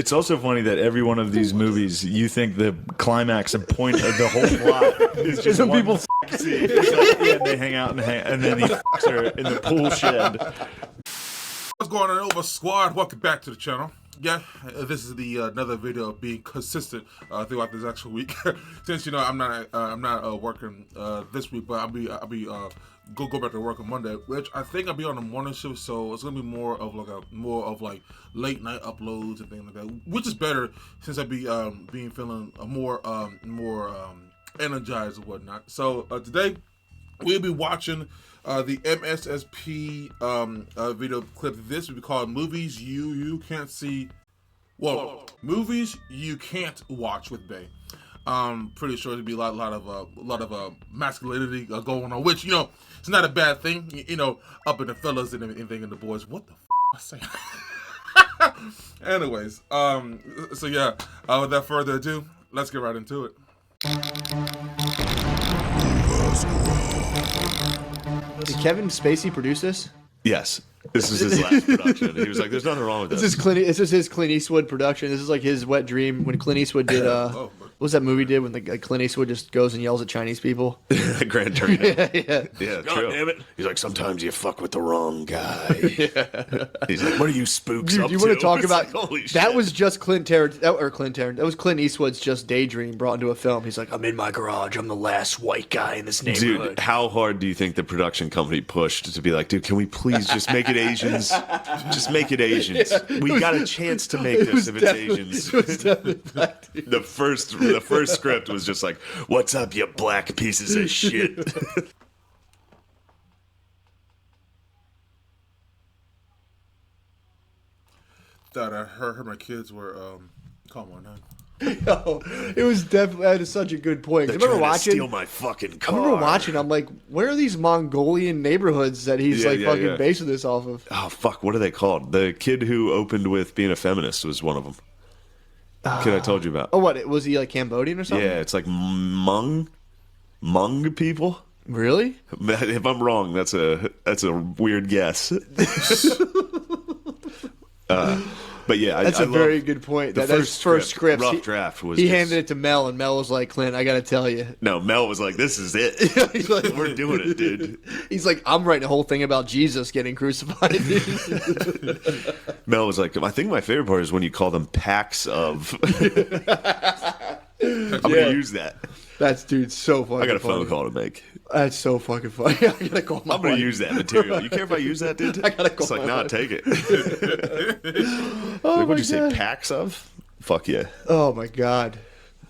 It's also funny that every one of these movies, you think the climax and point of the whole plot is just Some one people scene. It's like, yeah, and they hang out and then he fucks her in the pool shed. What's going on, Nova Squad? Welcome back to the channel. Yeah, this is the another video of being consistent throughout this actual week. Since I'm not working this week, but I'll be go back to work on Monday, which I think I'll be on the morning shift, so it's gonna be more of like late night uploads and things like that, which is better since I'll be feeling more energized and whatnot. So today we'll be watching the MSSP video clip. This will be called "Movies You Can't See." Well, movies you can't watch with Bae. Pretty sure there'll be a lot of masculinity going on, which it's not a bad thing. Up in the fellas and everything, and the boys. What the f I say? Anyways, so yeah. Without further ado, let's get right into it. Did Kevin Spacey produce this? Yes. This is his last production. He was like, there's nothing wrong with this. This is his Clint Eastwood production. This is like his wet dream when Clint Eastwood did what was that movie did when Clint Eastwood just goes and yells at Chinese people? Gran Torino. Yeah. God damn it. He's like, sometimes you fuck with the wrong guy. Yeah. He's like, what are you spooks up you to? want to talk It's about like, holy that shit. was just that was Clint Eastwood's just daydream brought into a film. He's like, I'm in my garage. I'm the last white guy in this neighborhood. Dude, how hard do you think the production company pushed to be like, dude, can we please just make it Asians? Just make it Asians. Yeah. We got a chance to make this if it's Asians. It was definitely black, dude. The first script was just like, what's up, you black pieces of shit? That I heard my kids were come on now. Yo, it was definitely that is such a good point. I remember watching. Steal my fucking car. I remember watching. I'm like, where are these Mongolian neighborhoods that he's basing this off of? Oh fuck, what are they called? The kid who opened with being a feminist was one of them. Kid I told you about. Oh, what was he like Cambodian or something? Yeah, it's like Hmong people. Really? If I'm wrong, that's a weird guess. But yeah, that's I a very good point. That first script, rough draft was. He handed it to Mel, and Mel was like, "Clint, I got to tell you." No, Mel was like, "This is it. He's like, we're doing it, dude." He's like, "I'm writing a whole thing about Jesus getting crucified." Mel was like, "I think my favorite part is when you call them packs of." I'm gonna use that. That's so fucking. I got a funny. phone call to make. That's so fucking funny. I gotta call my. I'm gonna use that material. You care if I use that, dude? I gotta call. It's like, nah, take it. Oh like, what'd you God. say? Packs of? Fuck yeah. Oh my God.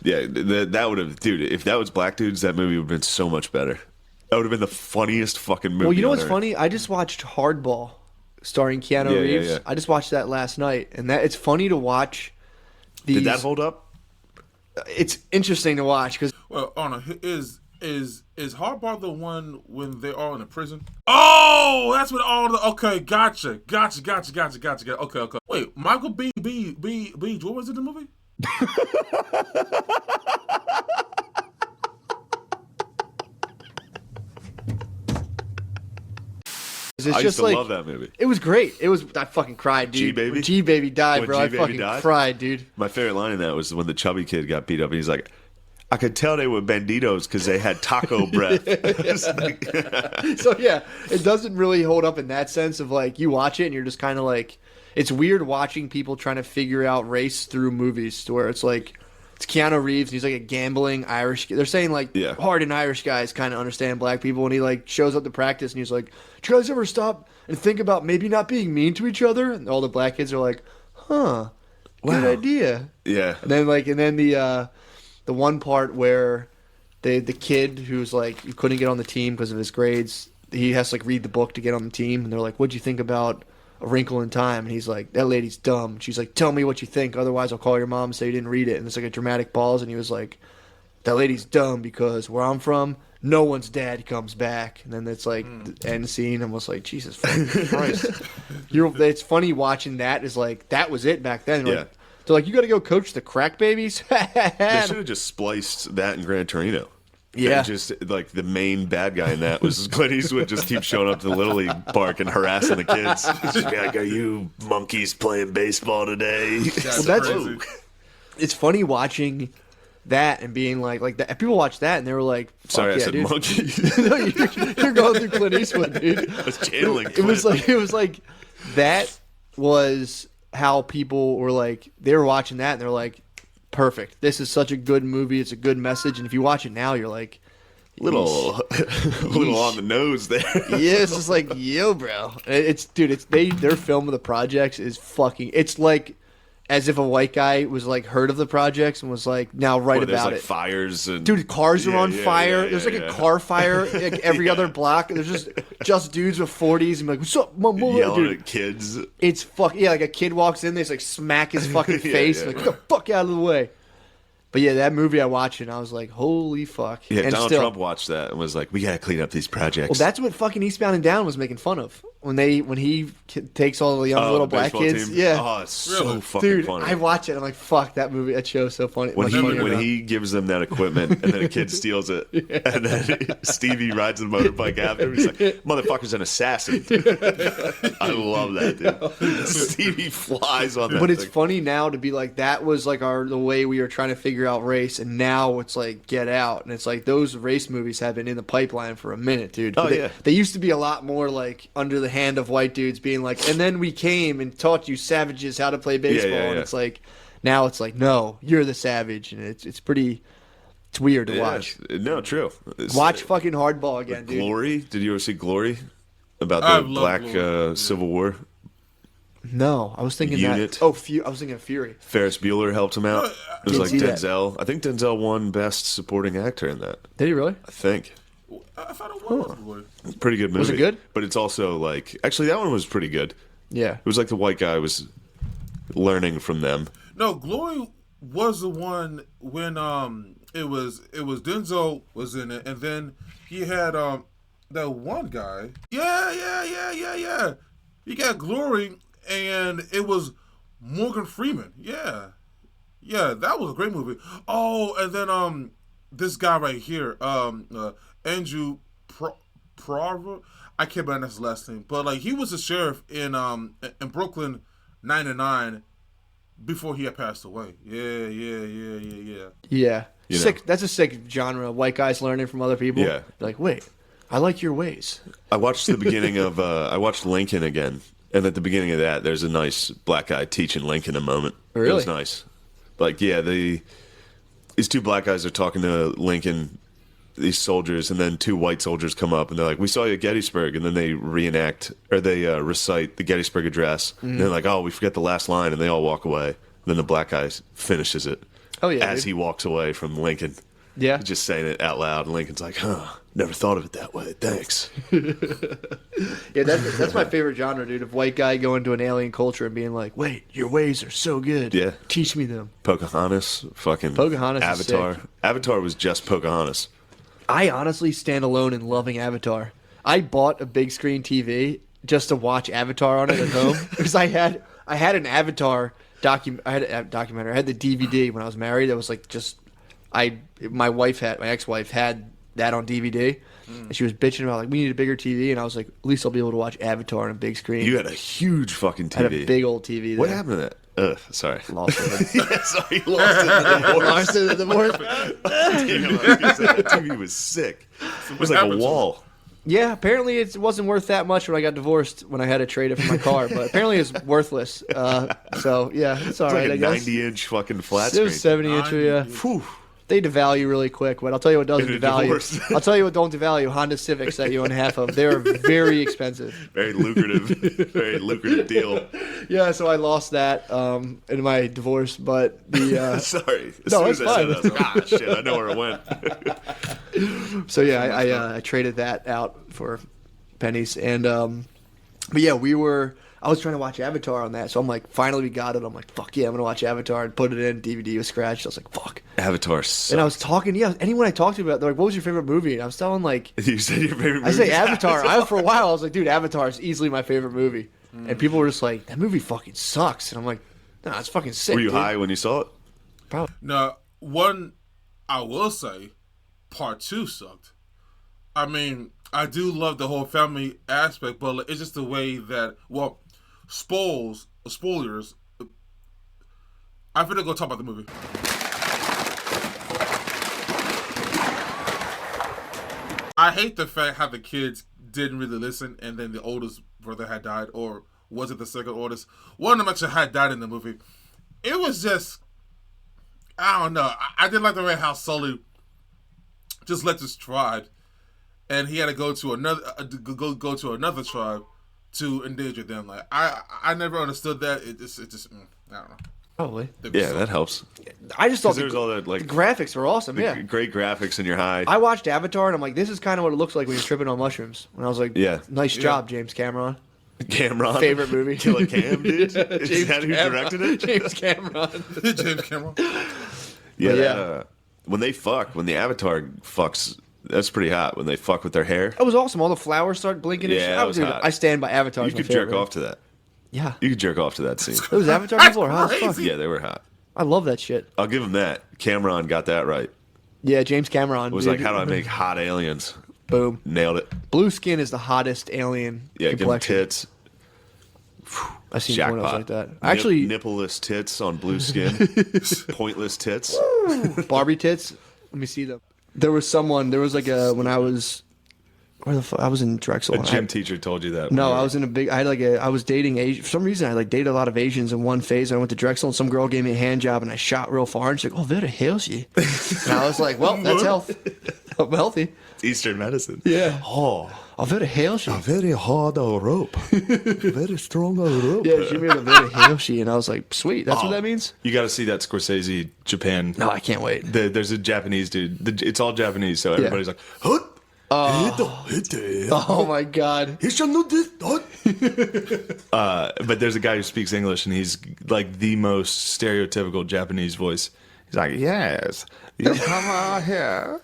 Yeah, that would have, dude. If that was black dudes, that movie would have been so much better. That would have been the funniest fucking movie. Well, you know on what's earth. funny? I just watched Hardball, starring Keanu Yeah, Reeves. yeah. I just watched that last night, and it's funny to watch. Did that hold up? It's interesting to watch because. Well, Anna, is Hardball the one when they're all in a prison? Oh, that's what all the okay, gotcha. Okay. Wait, Michael B. Jordan was in the movie? It's I just used to like, love that movie. It was great. I fucking cried, dude. G-Baby? When G-Baby died, When bro. I G-Baby fucking died? cried, dude. My favorite line in that was when the chubby kid got beat up, and he's like, "I could tell they were banditos because they had taco breath." So yeah, it doesn't really hold up in that sense of like you watch it and you're just kind of like, it's weird watching people trying to figure out race through movies to where it's like it's Keanu Reeves and he's like a gambling Irish. They're saying like hardened Irish guys kind of understand black people, and he like shows up to practice and he's like, "Did you guys ever stop and think about maybe not being mean to each other?" And all the black kids are like, "Huh, good idea." Yeah. And then the one part where the kid who's like he couldn't get on the team because of his grades, he has to like read the book to get on the team, and they're like, "What'd you think about A Wrinkle in Time?" And he's like, "That lady's dumb." She's like, "Tell me what you think, otherwise I'll call your mom and say you didn't read it." And it's like a dramatic pause, and he was like, "That lady's dumb because where I'm from, no one's dad comes back." And then it's like the end scene, and was like, Jesus fucking Christ. It's funny watching that is like that was it back then. Like, they're like, "You got to go coach the crack babies." They should have just spliced that in Gran Torino. Yeah. And just like the main bad guy in that was Clint Eastwood just keeps showing up to the Little League park and harassing the kids. Just be like, are you monkeys playing baseball today? That's that's- crazy. It's funny watching that and being like that. People watch that and they were like, fuck Sorry, I yeah, said dude. monkeys. No, you're going through Clint Eastwood, dude. I was channeling It was Clint. like that was how people were like, they were watching that and they're like, perfect. This is such a good movie. It's a good message. And if you watch it now, you're like, little on the nose there. yeah, it's just like, yo, bro. It's their film of the projects is fucking. It's like as if a white guy was like heard of the projects and was like now write Where there's about like it. fires and Dude, cars are Yeah, on yeah, fire. yeah, There's like yeah. a car fire like every other block. There's just dudes with 40s and be like, what's up, my mother? yelling Dude, at kids. it's like a kid walks in, they just like smack his fucking Yeah, face, yeah, like yeah. get the fuck out of the way. But yeah, that movie I watched it and I was like, holy fuck. Yeah, and Donald still, Trump watched that and was like, we gotta clean up these projects. well, that's what fucking Eastbound and Down was making fun of when he takes all the young little the black baseball kids. team? Yeah, Oh, it's so Really? fucking dude, funny. I watch it. I'm like, fuck that movie. That show's so funny. when Much he funnier when now. he gives them that equipment and then a kid steals it and then Stevie rides the motorbike after him, he's like, motherfucker's an assassin. I love that, dude. Stevie flies on that But it's thing. funny now to be like that was like the way we were trying to figure out race, and now it's like Get Out, and it's like those race movies have been in the pipeline for a minute, dude. Oh, But yeah. they used to be a lot more like under the hand of white dudes being like, and then we came and taught you savages how to play baseball, and yeah. it's like now it's like no, you're the savage, and it's weird to watch. No, true. It's- Watch fucking Hardball again, dude. Glory. Did you ever see Glory? About I the love Black Glory. Civil War. No, I was thinking Unit. that. Oh, I was thinking of Fury. Ferris Bueller helped him out. It was Didn't like see that. Denzel. I think Denzel won Best Supporting Actor in that. Did he really? I think. I thought it was Glory. Pretty good movie. Was it good? But it's also like actually that one was pretty good. Yeah. It was like the white guy was learning from them. No, Glory was the one when it was Denzel was in it, and then he had that one guy. Yeah. He got Glory, and it was Morgan Freeman. Yeah, that was a great movie. Oh, and then this guy right here, Andrew Prover. I can't remember his last name, but like he was a sheriff in Brooklyn 99 before he had passed away. Yeah. Yeah. You know. Sick. That's a sick genre. White guys learning from other people. Yeah. Like, wait, I like your ways. I watched the beginning of I watched Lincoln again, and at the beginning of that, there's a nice black guy teaching Lincoln a moment. It Really? was nice. Like these two black guys are talking to Lincoln, these soldiers, and then two white soldiers come up and they're like, "We saw you at Gettysburg," and then they reenact or they recite the Gettysburg Address. And they're like, "Oh, we forget the last line," and they all walk away. Then the black guy finishes it. Oh, yeah, as dude. he walks away from Lincoln. Yeah. Just saying it out loud, and Lincoln's like, "Huh, never thought of it that way. Thanks." Yeah, that's my favorite genre, dude. Of white guy going to an alien culture and being like, wait, your ways are so good. Yeah. Teach me them. Pocahontas, fucking Pocahontas is Avatar. sick. Avatar was just Pocahontas. I honestly stand alone in loving Avatar. I bought a big screen TV just to watch Avatar on it at home because I had an Avatar documentary. I had the DVD when I was married. That was like just my ex-wife had that on DVD, and she was bitching about like we need a bigger TV, and I was like, at least I'll be able to watch Avatar on a big screen. You had a huge fucking TV. I had a big old TV. There. What happened to that? Ugh, sorry. Lost it. Yeah, sorry, you lost it in the divorce. Lost it in the divorce. Damn, I was gonna say, that TV was sick. It was like a happened to wall. Yeah, apparently it wasn't worth that much when I got divorced when I had to trade it for my car, but apparently it's worthless. So yeah, it's all It's right. like a I guess 90-inch fucking flat it was screen. 70 inch. Yeah, 90. Phew. They devalue really quick, but I'll tell you what doesn't In a devalue. divorce. I'll tell you what don't devalue. Honda Civics that you own half of. They're very expensive. Very lucrative deal. Yeah, so I lost that in my divorce, but the Sorry. As No, soon it's as I said fine. that, I was like, ah, shit, I know where it went. so yeah, I traded that out for pennies, and but yeah, I was trying to watch Avatar on that, so I'm like, finally we got it. I'm like, fuck yeah, I'm gonna watch Avatar, and put it in. DVD was scratched. I was like, fuck. Avatar And I was talking, anyone I talked to about, they're like, what was your favorite movie? And I was telling like, You said your favorite movie I say is Avatar. For a while, I was like, dude, Avatar is easily my favorite movie. And people were just like, that movie fucking sucks. And I'm like, nah, it's fucking sick. Were you dude. high when you saw it? Probably. Now, one I will say, part 2 sucked. I mean, I do love the whole family aspect, but it's just the way that, well, spoilers. I'm finna go talk about the movie. I hate the fact how the kids didn't really listen, and then the oldest brother had died, or was it the second oldest? One of them actually had died in the movie. It was just, I don't know. I didn't like the way how Sully just let this tribe, and he had to go to another tribe to endanger them. Like I never understood that. It just I don't know. Probably. Yeah, that helps. I just thought There's all that, like, the graphics were awesome. Yeah, Great graphics in your high. I watched Avatar and I'm like, this is kind of what it looks like when you're tripping on mushrooms. And I was like, Yeah. nice job, James Cameron. Cameron. Favorite movie. Killer Cam, dude. Is James that who directed it? James Cameron. James Cameron. Yeah. Yeah. When the Avatar fucks, that's pretty hot. When they fuck with their hair. That was awesome. All the flowers start blinking and Yeah, shit. that was hot. I stand by Avatar. You as my could jerk favorite. off to that. Yeah. You could jerk off to that scene. Those Avatar people are hot as fuck. crazy. Yeah, they were hot. I love that shit. I'll give him that. Cameron got that right. Yeah, James Cameron. It was like, how do I make hot aliens? Boom. Nailed it. Blue skin is the hottest alien Yeah, give him complexion. tits. I've seen Jackpot. pornos like that. Actually, Nippleless tits on blue skin. Pointless tits. Barbie tits. Let me see them. There was like when I was, where the fuck? I was in Drexel. A and gym teacher told you that. No, I was in a big. I was dating Asian. For some reason, I dated a lot of Asians in one phase. I went to Drexel, and some girl gave me a hand job, and I shot real far. And she's like, "Oh, very healthy." And I was like, "Well, that's health. I'm healthy." It's Eastern medicine. Yeah. Oh, Oh, very healthy. very hard rope. Very strong rope. Yeah, she made a very healthy, and I was like, "Sweet, that's what that means." You got to see that Scorsese Japan. No, I can't wait. There's a Japanese dude. It's all Japanese, so everybody's like, "Hut." Oh my god. But there's a guy who speaks English, and he's like the most stereotypical Japanese voice. He's like, "Yes, you come out here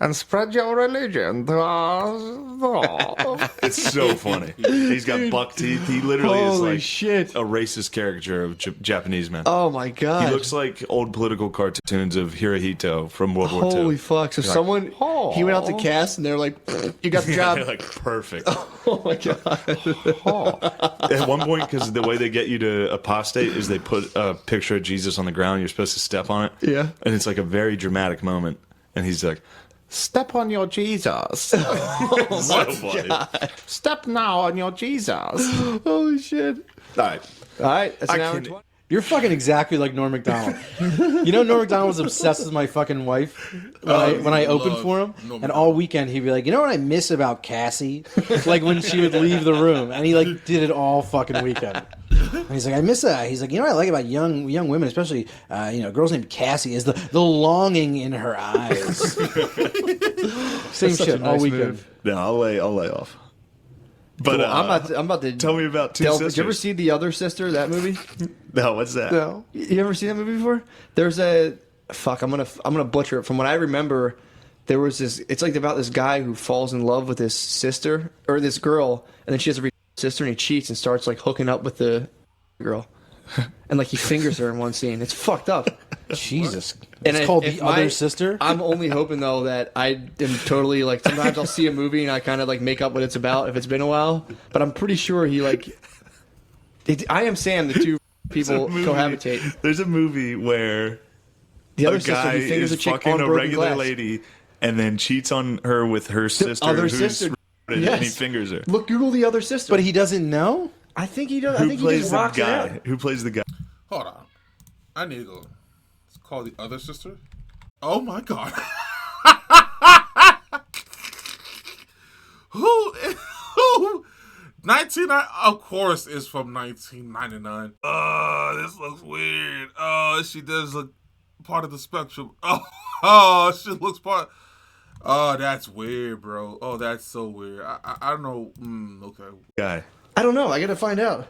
and spread your religion to us." It's so funny. He's got buck teeth. He literally is Holy like shit. a racist caricature of Japanese men. Oh my god. He looks like old political cartoons of Hirohito from World War II. Holy fuck. So someone, he went out to cast and they're like, you got the job. They're like, perfect. Oh my god. At one point, because the way they get you to apostate is they put a picture of Jesus on the ground. You're supposed to step on it. Yeah. And it's like a very dramatic moment. And he's like, "Step on your Jesus." So funny. Step now on your Jesus. Holy shit. All right. All right. That's an I hour can't- and 20. You're fucking exactly like Norm Macdonald. You know, Norm Macdonald was obsessed with my fucking wife when I opened love for him, Norm and all weekend he'd be like, "You know what I miss about Cassie?" Like when she would leave the room, and he like did it all fucking weekend. And he's like, "I miss that." He's like, "You know what I like about young women, especially girls named Cassie, is the longing in her eyes." Same Such shit a all nice weekend. move. No, I'll lay off. But Cool. I'm about to tell me about Two Did Sisters. you ever see The Other Sister, that movie? No, what's that? No. You ever seen that movie before? There's a fuck. I'm gonna butcher it. From what I remember, there was this. It's like about this guy who falls in love with his sister or this girl, and then she has a sister, and he cheats and starts like hooking up with the girl, and like he fingers her in one scene. It's fucked up. Jesus, And it's called if The Other my- Sister. I'm only hoping though that I am totally like. Sometimes I'll see a movie and I kind of like make up what it's about if it's been a while. But I'm pretty sure he like. I Am Sam. The two people cohabitate. There's a movie where The other a sister guy he fingers is a chick fucking on a broken regular glass. lady and then cheats on her with her sister, other who's sister. and Yes. he fingers her. Look, Google The Other Sister. But he doesn't know. I think he does. I Who think he plays just the rocks it guy? out. Who plays the guy? Hold on. I need to go. It's called The Other Sister? Oh my god. Who 19 of course is from 1999. This looks weird. She does look part of the spectrum. She looks part. Oh, that's weird, bro. Oh, that's so weird. I don't know. Okay. Guy. I don't know. I gotta find out.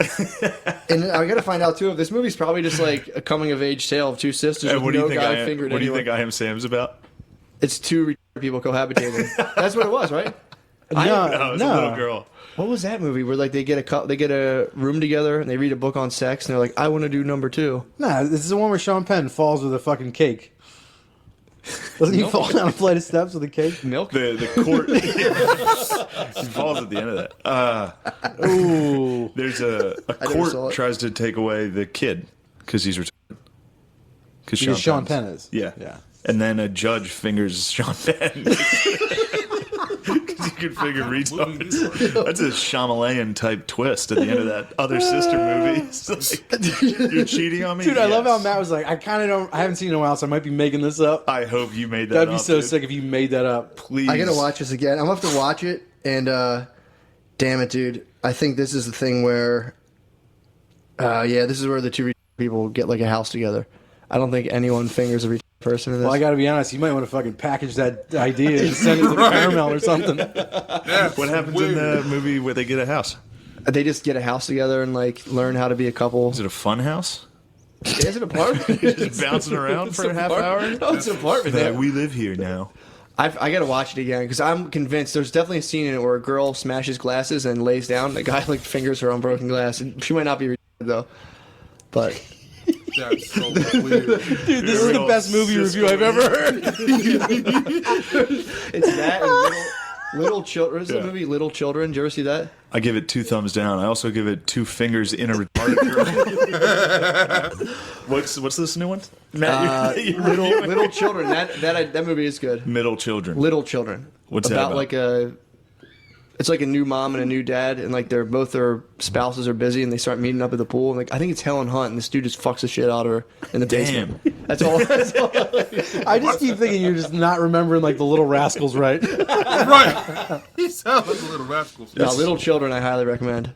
And I gotta find out too if this movie's probably just like a coming of age tale of two sisters And with what do you no think? guy fingered What do you anyone. think I Am Sam's about? It's two retarded people cohabitating. That's what it was, right? No, it's a little girl. What was that movie where like they get a room together and they read a book on sex and they're like, I want to do number 2. Nah, this is the one where Sean Penn falls with a fucking cake. Doesn't he fall down a flight of steps with a cake? Milk. The court. He falls at the end of that. Ooh. There's a never saw court it. tries to take away the kid because he's retarded. Because Sean Penn is. Yeah. Yeah. And then a judge fingers Sean Penn. Because he could figure retards. That's a Shyamalan type twist at the end of that Other Sister movie. It's like, you're cheating on me? Dude, I love how Yes. Matt was like, I haven't seen it in a while, so I might be making this up. I hope you made that That'd be up, so dude. sick if you made that up. Please. I gotta watch this again. I'm gonna have to watch it, and damn it, dude. I think this is the thing where, this is where the two people get like a house together. I don't think anyone fingers a person in this. Well, I gotta be honest, you might want to fucking package that idea and send it to Paramount or something. Yeah, What happens weird. in the movie where they get a house? They just get a house together and like learn how to be a couple. Is it a fun house? Is it an apartment? Just bouncing around for a half hour? No, it's an apartment. Like, Yeah. we live here now. I gotta watch it again because I'm convinced there's definitely a scene in it where a girl smashes glasses and lays down. The guy like fingers her on broken glass, and she might not be retarded though. But That's so weird. Dude, this is the best movie review I've ever heard. it's that and little children. Is the Yeah. movie Little Children? Did you ever see that? I give it 2 thumbs down. I also give it 2 fingers in a retarded girl. What's this new one? Matt, you're Little Children. That movie is good. Middle children. Little Children. What's that about? about? Like it's like a new mom and a new dad, and like both their spouses are busy, and they start meeting up at the pool. And like I think it's Helen Hunt, and this dude just fucks the shit out of her in the basement. That's all. I just keep thinking you're just not remembering like the Little Rascals, right? Right. He sounds like a little rascal. No, Little Children, I highly recommend.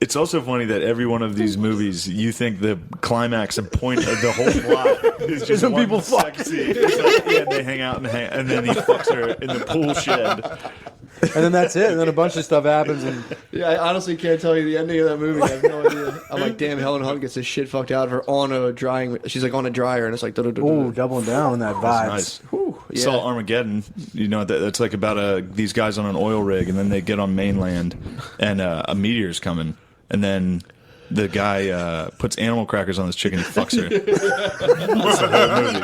It's also funny that every one of these movies, you think the climax and point of the whole plot is just when one people fuck. sex scene. It's like, yeah, they hang out and then he fucks her in the pool shed. And then that's it. And then a bunch of stuff happens. And Yeah, I honestly can't tell you the ending of that movie. I have no idea. I'm like, damn, Helen Hunt gets the shit fucked out of her on a drying. She's like on a dryer, and it's like, ooh, doubling down on that vibes. Nice. yeah. Saw Armageddon. You know that's like about these guys on an oil rig, and then they get on mainland, and a meteor's coming, and then the guy puts animal crackers on his chicken. He fucks her. That's the whole movie.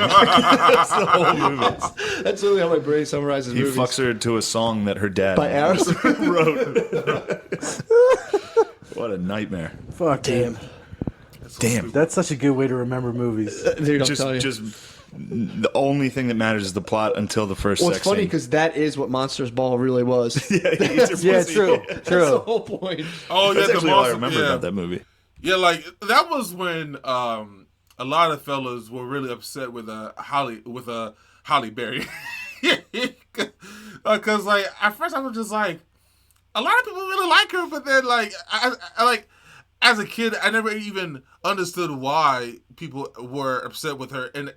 That's the whole movie. That's literally how my brain summarizes He movies. fucks her to a song that her dad By Aerosmith. wrote. What a nightmare! Fuck, damn. Damn. That's such a good way to remember movies. Dude, I'm Just telling you. the only thing that matters is the plot until the first Well, it's sex funny scene. because that is what Monsters Ball really was. Yeah, he eats her Yeah, pussy. true. That's the True. whole point. Oh, yeah, That's the actually all I monster- remember yeah. about that movie. Yeah, like that was when a lot of fellas were really upset with Holly Berry, because like at first I was just like, a lot of people really like her, but then like I like as a kid I never even understood why people were upset with her in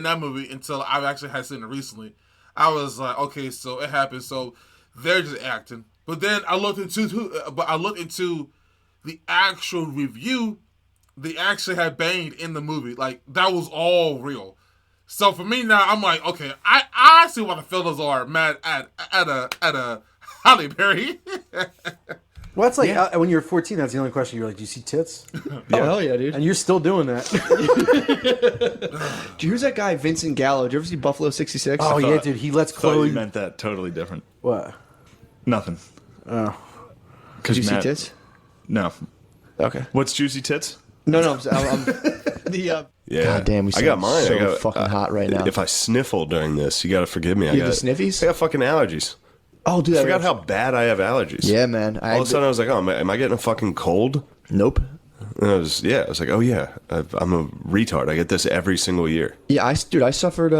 that movie until I've actually had seen it recently. I was like, okay, so it happened, so they're just acting. But then I looked into the actual review, they actually had banged in the movie. Like, that was all real. So for me now, I'm like, okay, I see why the fellas are mad at a Halle Berry. Well, that's like when you were 14, that's the only question. You're like, do you see tits? Oh, hell yeah, dude. And you're still doing that. Dude, who's that guy, Vincent Gallo? Did you ever see Buffalo 66? Oh, yeah, dude. He lets I thought you Chloe. meant that totally different. What? Nothing. Oh. Because Did you see tits? No. Okay. What's Juicy Tits? No, I'm the Yeah. God damn, we I got sound mine. so I got, fucking hot right now. If I sniffle during this, you got to forgive me. You have the sniffies? I got fucking allergies. Oh, dude, I forgot how bad I have allergies. Yeah, man. All of a sudden, I was like, "Oh, am I getting a fucking cold?" Nope. And I was like, "Oh yeah, I'm a retard. I get this every single year." Yeah, I suffered.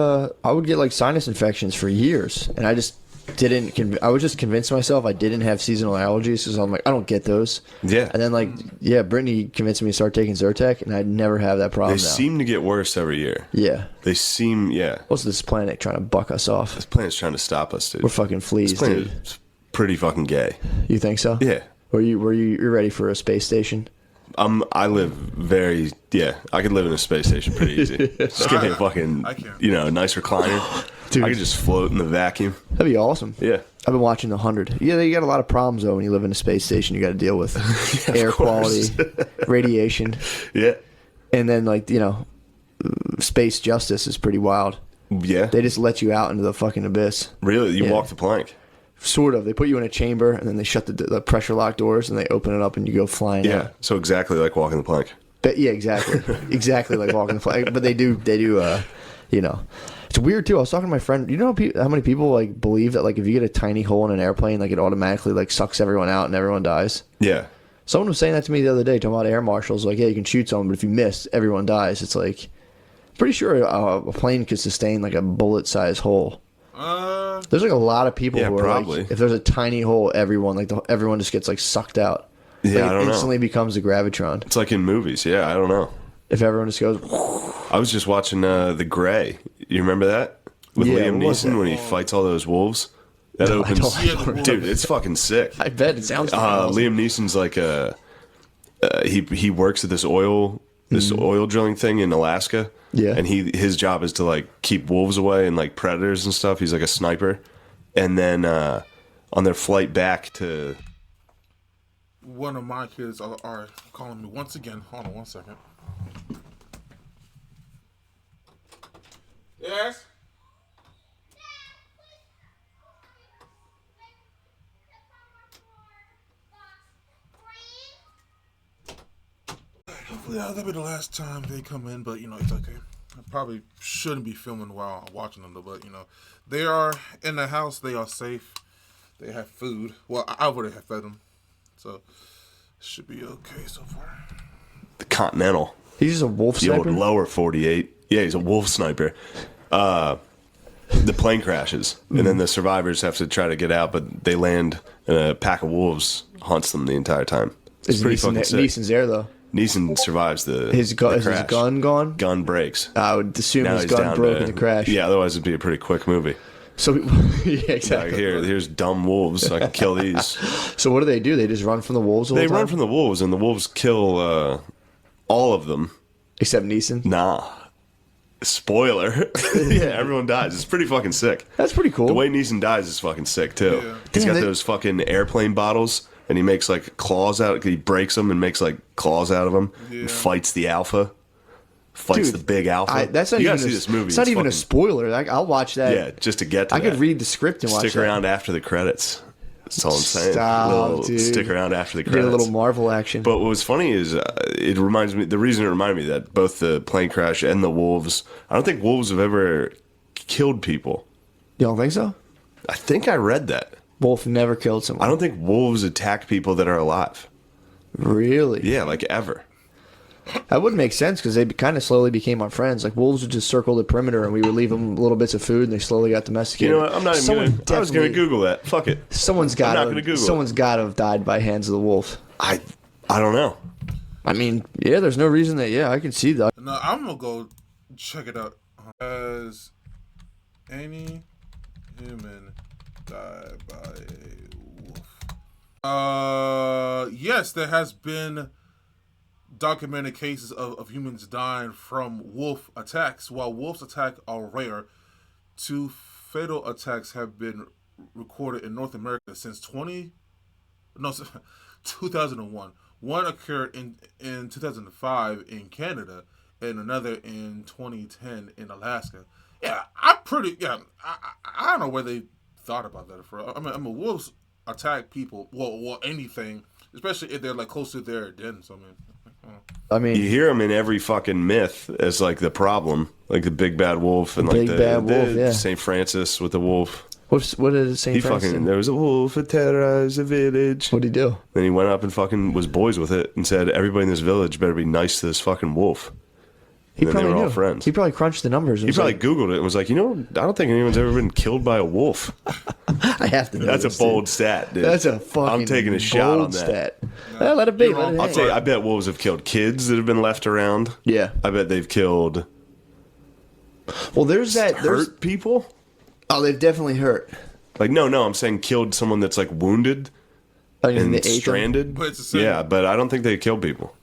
I would get like sinus infections for years, and I just didn't. I was just convinced myself I didn't have seasonal allergies because I'm like, I don't get those. Yeah. And then Brittany convinced me to start taking Zyrtec, and I never have that problem They now. seem to get worse every year. Yeah. They seem, yeah. What's this planet trying to buck us off? This planet's trying to stop us, dude. We're fucking fleas, This planet dude. is pretty fucking gay. You think so? Yeah. You're ready for a space station? I live very, I could live in a space station pretty easy. Just give me a fucking, I can't. nice recliner. Dude. I could just float in the vacuum. That'd be awesome. Yeah. I've been watching The 100. Yeah, you got a lot of problems though when you live in a space station. You got to deal with air course. quality, radiation, Yeah. and then space justice is pretty wild. Yeah. They just let you out into the fucking abyss. Really? You Yeah. walk the plank? Sort of. They put you in a chamber, and then they shut the pressure lock doors, and they open it up, and you go flying Yeah. out. So exactly like walking the plank. But yeah, exactly. Exactly like walking the flag. But they do, you know. It's weird, too. I was talking to my friend. You know how many people, like, believe that, like, if you get a tiny hole in an airplane, like, it automatically, like, sucks everyone out and everyone dies? Yeah. Someone was saying that to me the other day, talking about air marshals. Like, yeah, you can shoot someone, but if you miss, everyone dies. It's like, pretty sure a plane could sustain, like, a bullet-sized hole. There's, like, a lot of people who are, probably. like, if there's a tiny hole, everyone just gets, like, sucked out. Yeah, Like, I it don't know. instantly becomes a gravitron. It's like in movies. Yeah, I don't know. If everyone just goes... I was just watching The Grey. You remember that? With Yeah, Liam what was Neeson that? when he fights all those wolves? That No, I opens... don't- Dude, it's fucking sick. I bet it sounds awesome. Liam Neeson's like he works at this oil drilling thing in Alaska. Yeah. And his job is to like keep wolves away and like predators and stuff. He's like a sniper. And then on their flight back to One of my kids are calling me once again. Hold on 1 second. Yes? Hopefully that'll be the last time they come in, but it's okay. I probably shouldn't be filming while I'm watching them, though, but they are in the house, they are safe, they have food. Well, I already have fed them, so should be okay so far. the Continental. He's just a wolf The sniper? old lower 48. Yeah, he's a wolf sniper. The plane crashes, and then the survivors have to try to get out, but they land, and a pack of wolves hunts them the entire time. It's pretty fucking sick. Neeson's there, though. Neeson survives the Is his crash. gun gone? Gun breaks. I would assume Now his he's gun down broke to- in the crash. Yeah, otherwise it'd be a pretty quick movie. So, yeah, Like, exactly. here's dumb wolves. I can kill these. So what do? They just run from the wolves all They the time? run from the wolves, and the wolves kill all of them. Except Neeson? Nah. Spoiler. Yeah, everyone dies. It's pretty fucking sick. That's pretty cool. The way Neeson dies is fucking sick, too. Yeah. He's Damn, got they- those fucking airplane bottles, and he makes, like, claws out. He breaks them and makes, like, claws out of them. Yeah. And fights the alpha. Fights Dude, the big alpha. That's not you even gotta see this movie. It's not even a fucking- spoiler. I'll watch that. Yeah, just to get to I that. could read the script and watch Stick that. around after the credits. That's all I'm saying. Stop, dude. Stick around after the Get credits. a little Marvel action. But what was funny is it reminds me. The reason it reminded me that both the plane crash and the wolves. I don't think wolves have ever killed people. You don't think so? I think I read that. Wolf never killed someone. I don't think wolves attack people that are alive. Really? Yeah, like ever. That would make sense because they kind of slowly became our friends. Like wolves would just circle the perimeter, and we would leave them little bits of food, and they slowly got domesticated. You know what? I'm not even Someone gonna. I was gonna definitely- Google that. Fuck it. Someone's got not gonna Google it. Someone's got to have died by hands of the wolf. I don't know. I mean, yeah, there's no reason that. Yeah, I can see that. No, I'm gonna go check it out. Has any human died by a wolf? Yes, there has been documented cases of humans dying from wolf attacks. While wolves attack are rare, 2 fatal attacks have been recorded in North America since 2001. One occurred in 2005 in Canada, and another in 2010 in Alaska. Yeah, I don't know where they thought about that. I mean, wolves attack people. Well, anything, especially if they're like close to their den. So I mean, You hear them in every fucking myth as like the problem, like the big bad wolf and Big like bad wolf, yeah. Saint Francis with the wolf. what did it say? He fucking there was a wolf that terrorized a village. What'd he do? Then he went up and fucking was boys with it and said everybody in this village better be nice to this fucking wolf. He And then they probably were all knew. friends. He probably crunched the numbers. And He was probably like, Googled it and was like, I don't think anyone's ever been killed by a wolf. I have to know. That's a this, bold dude. stat, dude. That's a fucking. I'm taking a shot bold on that. Stat. Let it be. You're Let wrong. it I'll hang. tell you, I bet wolves have killed kids that have been left around. Yeah. I bet they've killed Well, there's that. There's. hurt people. Oh, they've definitely hurt. Like no, I'm saying killed someone that's like wounded I mean, and they ate them. stranded. But it's the same. Yeah, but I don't think they kill people.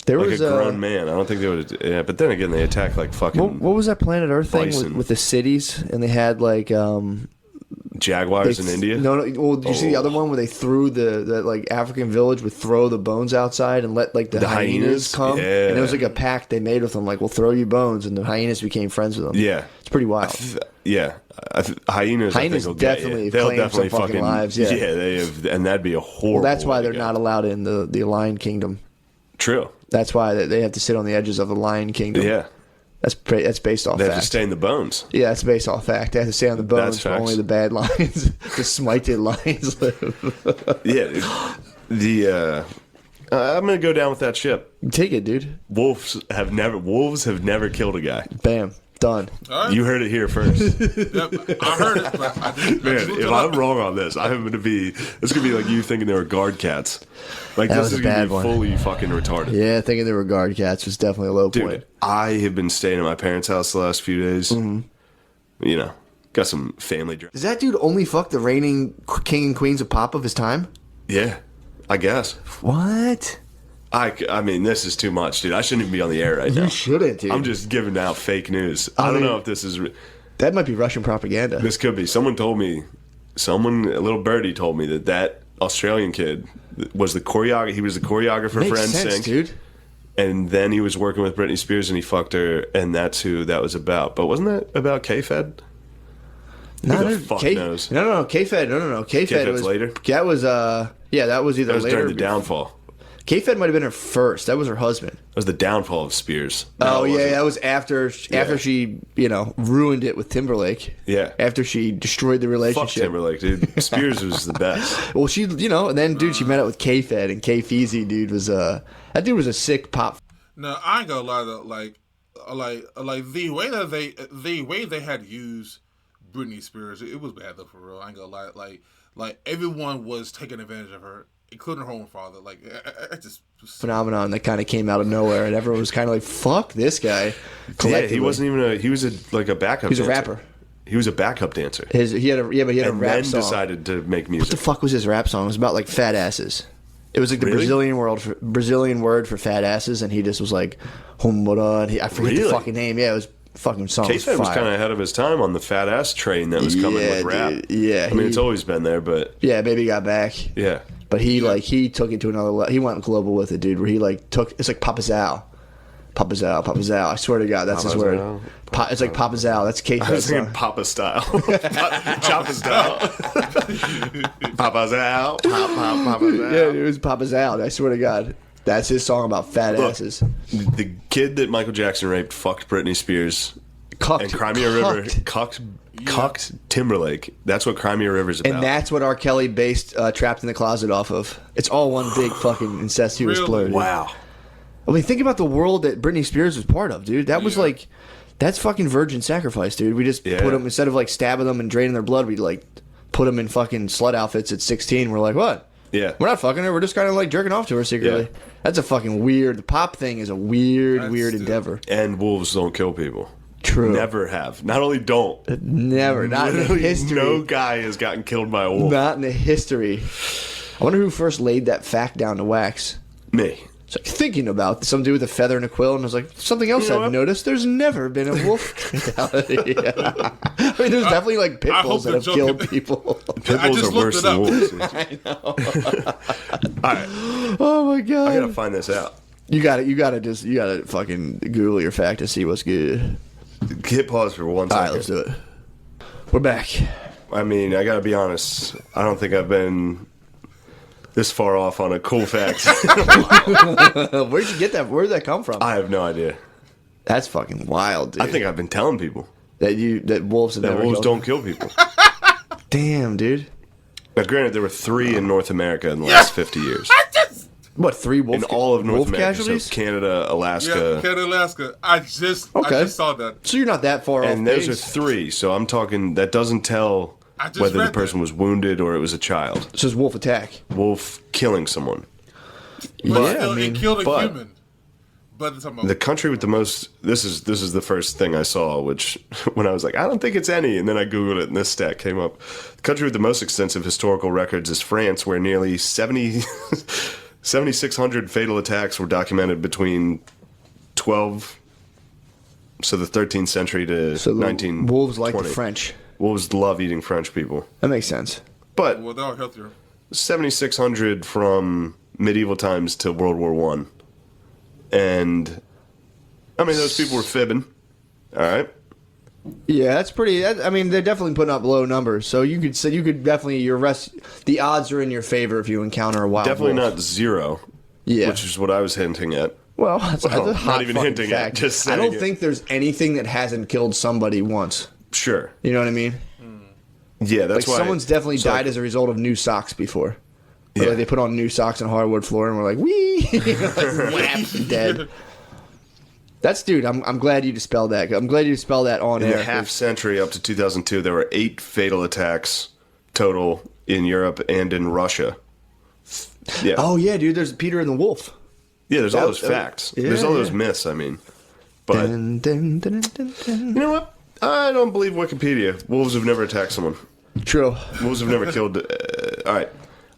There Like was a grown man. I don't think they would. Yeah, but then again, they attack like fucking What was that Planet Earth thing Bison. with the cities? And they had like jaguars in India. No. Well, did you see the other one where they threw the like African village would throw the bones outside and let like the hyenas come? Yeah. And it was like a pact they made with them. Like, we'll throw you bones, and the hyenas became friends with them. Yeah, it's pretty wild. Hyenas. I think will definitely they'll claim definitely some fucking lives. Yeah, they have, and that'd be a horrible. Well, that's why way they're to go. not allowed in the Lion Kingdom. True. That's why they have to sit on the edges of the Lion Kingdom. Yeah. That's based off They fact. have to stay in the bones. Yeah, that's based off fact. They have to stay on the bones That's where only facts. the bad lions, the smited lions live. Yeah. I'm gonna go down with that ship. Take it, dude. Wolves have never killed a guy. Bam. Done. All right. You heard it here first. Yep, I heard it, but I just Man, looked if it I'm up. wrong on this, I'm gonna be. It's gonna be like you thinking they were guard cats. Like That this was is a gonna bad be one. fully fucking retarded. Yeah, thinking they were guard cats was definitely a low point. Dude, I have been staying at my parents' house the last few days. Mm-hmm. You know, got some family drama. Does that dude only fuck the reigning king and queens of pop of his time? Yeah, I guess. What? I mean, this is too much, dude. I shouldn't even be on the air right now. You shouldn't, dude. I'm just giving out fake news. I don't know if this is. That might be Russian propaganda. This could be. Someone told me. A little birdie told me that Australian kid was the choreographer. He was the choreographer Makes for sense, NSYNC, dude. and then he was working with Britney Spears, and he fucked her, and that's who that was about. But wasn't that about K-Fed? Who the fuck knows? No, K-Fed. No. K-Fed K-Fed's was later? That was that was either That was later during the downfall. K-Fed might have been her first. That was her husband. That was the downfall of Spears. Oh No, it yeah, wasn't. that was after she ruined it with Timberlake. Yeah. After she destroyed the Fuck relationship. Timberlake, dude. Spears was the best. Well, and then dude, she met up with K-Fed, and K-Feezy, dude, was that dude was a sick pop. No, I ain't gonna lie though. Like the way they had used Britney Spears, it was bad though, for real. I ain't gonna lie. Like everyone was taking advantage of her, including her own father. Like it just Phenomenon that kind of came out of nowhere, and everyone was kind of like, "Fuck this guy." Yeah, he wasn't even he was a backup. He was a dancer. rapper. He was a backup dancer. He had a And rap then song. decided to make What music. the fuck was his rap song? It was about like fat asses. It was like the Really? Brazilian word for fat asses, and he just was like, "Humura." I forget the Really? fucking name. Yeah, it was fucking song. K-Fed was fire. kind of ahead of his time on the fat ass train that was coming Yeah, with rap. dude. Yeah, I mean, he- it's always been there, but Yeah, maybe he got back. yeah. But he took it to another level. He went global with it, dude. Where he it's like Papa Zal. Papa Zal. I swear to God, that's his Papa word. Zal? It's like Papa Zal. That's Kate. I was thinking Papa style. Choppa style. Papa Zal. Papa Zal. Yeah, it was Papa Zal. I swear to God, that's his song about fat Look, asses. The kid that Michael Jackson raped fucked Britney Spears. Cucked. And Crimea River Cucked. cucked Timberlake. That's what Crimea River's about. And that's what R. Kelly based Trapped in the Closet off of. It's all one big fucking incestuous Really? blur. Dude. Wow. I mean, think about the world that Britney Spears was part of, dude. That was Yeah. like, that's fucking virgin sacrifice, dude. We just Yeah. put them, instead of like stabbing them and draining their blood, we'd like put them in fucking slut outfits at 16. We're like, what? Yeah. We're not fucking her. We're just kind of like jerking off to her secretly. Yeah. That's a fucking weird. The pop thing is a weird That's weird still- endeavor. And wolves don't kill people. True. Never have. Not only don't. Never. Not in the Literally history. no guy has gotten killed by a wolf. Not in the history. I wonder who first laid that fact down to wax. Me. It's like thinking about some dude with a feather and a quill, and I was like, something else You know I've what? noticed. There's never been a wolf fatality. I mean, there's definitely like pit I hope bulls that the have joke- killed people. Pit I bulls just are worse than looked wolves. I know. All right. Oh my I gotta god! find this out. You gotta fucking Google your fact to see what's good. Hit pause for 1 All second. right, let's do it. We're back. I mean, I gotta be honest. I don't think I've been this far off on a cool fact. Where'd you get that? Where did that come from? I have no idea. That's fucking wild, dude. I think I've been telling people that wolves have that never wolves killed. don't kill people. Damn, dude. Now, granted, there were 3 in North America in the last 50 years. What, 3 wolf? In all of North wolf America, casualties? so Canada, Alaska, Yeah, Canada, Alaska. I just saw that. So you're not that far off. and those are base. 3. So I'm talking. That doesn't tell I just whether the read person that. was wounded or it was a child. So it's wolf attack. Wolf killing someone. But I mean, it killed a but- human. But it's talking about The country with the most. This is the first thing I saw. Which when I was like, I don't think it's any, and then I googled it, and this stat came up. The country with the most extensive historical records is France, where nearly 7,600 fatal attacks were documented between 12. So the 13th century to So the 1920. wolves like the French. wolves love eating French people. That makes sense. But Well, they're healthier. 7,600 from medieval times to World War One, and I mean those people were fibbing. All right. Yeah, that's pretty. I mean, they're definitely putting up low numbers. So you could definitely the odds are in your favor if you encounter a wild Definitely wolf. not zero. Yeah. Which is what I was hinting at. Well, that's a not hot even fucking hinting at, fact. just I saying don't it. think there's anything that hasn't killed somebody once. Sure. You know what I mean? Yeah, that's Like why someone's definitely so, died as a result of new socks before. Or, Yeah. like, they put on new socks on hardwood floor and we're like, wee, like, whap, dead. That's dude. I'm glad you dispelled that. I'm glad you dispelled that on in air. the half century up to 2002, there were 8 fatal attacks total in Europe and in Russia. Yeah. Oh yeah, dude. There's Peter and the Wolf. Yeah, there's all that- those facts. yeah, There's all those yeah. myths, I mean. But Dun, dun, dun, dun, dun. you know what? I don't believe Wikipedia. Wolves have never attacked someone. True. Wolves have never killed. All right.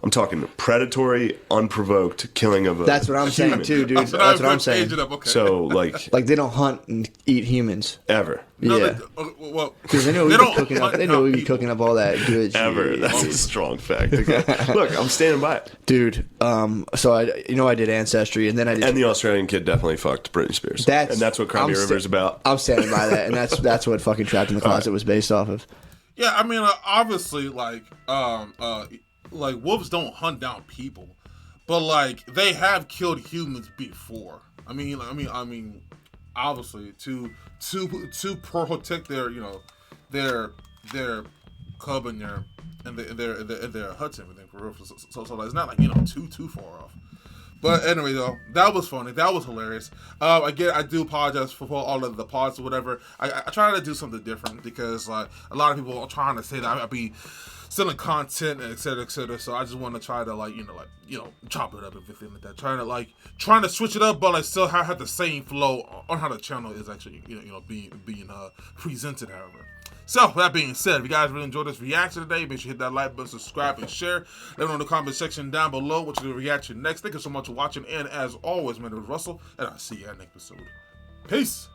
I'm talking predatory, unprovoked killing of a That's what I'm saying human. too, dude. That's what I'm saying. Okay. So, like, Like they don't hunt and eat humans. ever. No, Yeah. well, Because they know they we've been don't cooking up. hunt They know we've been people. cooking up all that good Ever. shit. That's a strong fact. Look, I'm standing by it. Dude. So I did Ancestry, and then I did. And the Australian kid definitely fucked Britney Spears. and that's what Crimea I'm River is about. I'm standing by that, and that's what fucking Trapped in the Closet was based off of. Yeah, I mean, obviously, like wolves don't hunt down people, but like they have killed humans before. I mean, obviously to protect their their cub and their huts and everything. For real. So it's not like too far off. But anyway, though, that was funny. That was hilarious. Again, I do apologize for all of the parts or whatever. I try to do something different because like a lot of people are trying to say that I be selling content and et cetera, et cetera. So I just want to try to chop it up and everything like that. Trying to switch it up, but still have the same flow on how the channel is actually being presented. However. So, that being said, if you guys really enjoyed this reaction today, make sure you hit that like button, subscribe, and share. Let me know in the comment section down below what you're going to react to next. Thank you so much for watching, and as always, my name is Russell, and I'll see you at the next episode. Peace!